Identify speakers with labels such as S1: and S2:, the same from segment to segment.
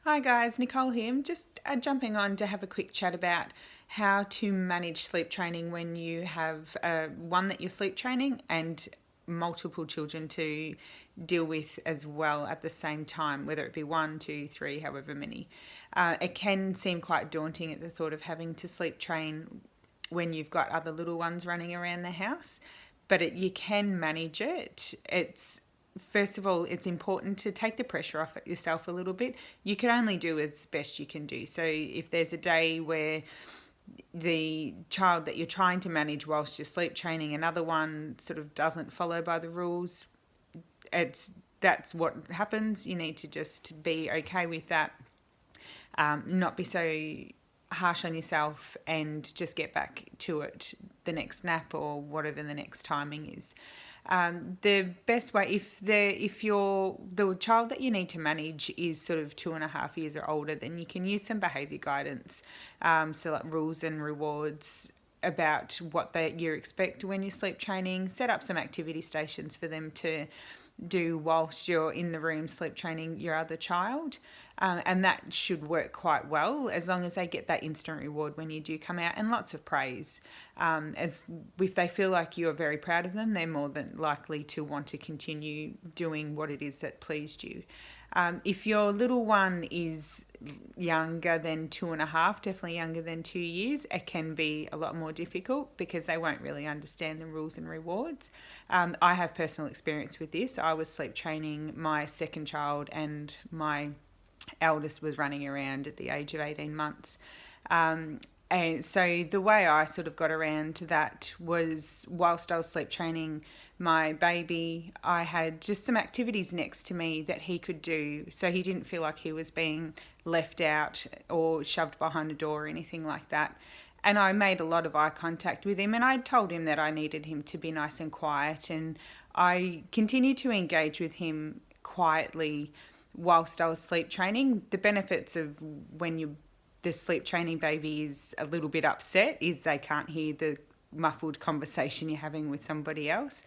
S1: Hi guys, Nicole here. I'm just jumping on to have a quick chat about how to manage sleep training when you have one that you're sleep training and multiple children to deal with as well at the same time, whether it be one, two, three, however many. It can seem quite daunting at the thought of having to sleep train when you've got other little ones running around the house, but you can manage it. First of all, it's important to take the pressure off yourself a little bit. You can only do as best you can do. So if there's a day where the child that you're trying to manage whilst you're sleep training, another one sort of doesn't follow by the rules, that's what happens. You need to just be okay with that, not be so harsh on yourself, and just get back to it the next nap or whatever the next timing is. The best way, if the child that you need to manage is sort of 2.5 years or older, then you can use some behaviour guidance, so like rules and rewards about what you expect when you're sleep training. Set up some activity stations for them to do whilst you're in the room sleep training your other child. And that should work quite well as long as they get that instant reward when you do come out, and lots of praise. As if they feel like you're very proud of them, they're more than likely to want to continue doing what it is that pleased you. If your little one is younger than 2.5, definitely younger than 2 years, it can be a lot more difficult because they won't really understand the rules and rewards. I have personal experience with this. I was sleep training my second child, and my eldest was running around at the age of 18 months. And so the way I sort of got around to that was, whilst I was sleep training my baby, I had just some activities next to me that he could do, so he didn't feel like he was being left out or shoved behind a door or anything like that. And I made a lot of eye contact with him, and I told him that I needed him to be nice and quiet, and I continued to engage with him quietly whilst I was sleep training. The benefits of when the sleep training baby is a little bit upset is they can't hear the muffled conversation you're having with somebody else.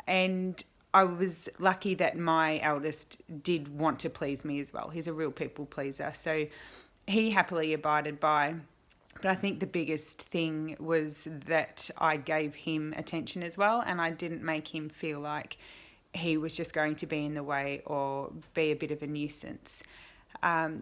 S1: And I was lucky that my eldest did want to please me as well. He's a real people pleaser, so he happily abided by. But I think the biggest thing was that I gave him attention as well, and I didn't make him feel like he was just going to be in the way or be a bit of a nuisance.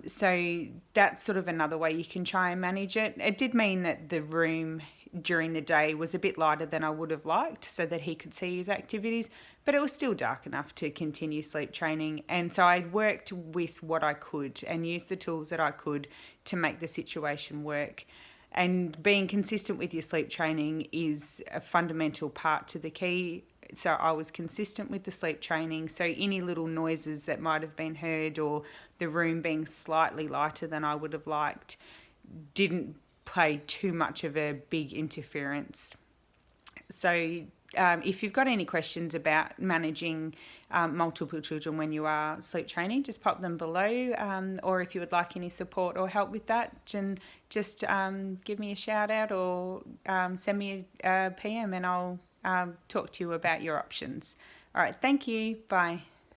S1: So that's sort of another way you can try and manage it. It did mean that the room during the day was a bit lighter than I would have liked, so that he could see his activities, but it was still dark enough to continue sleep training. And so I worked with what I could and used the tools that I could to make the situation work. And being consistent with your sleep training is a fundamental part to the key. So I was consistent with the sleep training. So any little noises that might have been heard, or the room being slightly lighter than I would have liked, didn't play too much of a big interference. So if you've got any questions about managing multiple children when you are sleep training, just pop them below, or if you would like any support or help with that, just give me a shout out, or send me a PM, and I'll talk to you about your options. All right, thank you. Bye.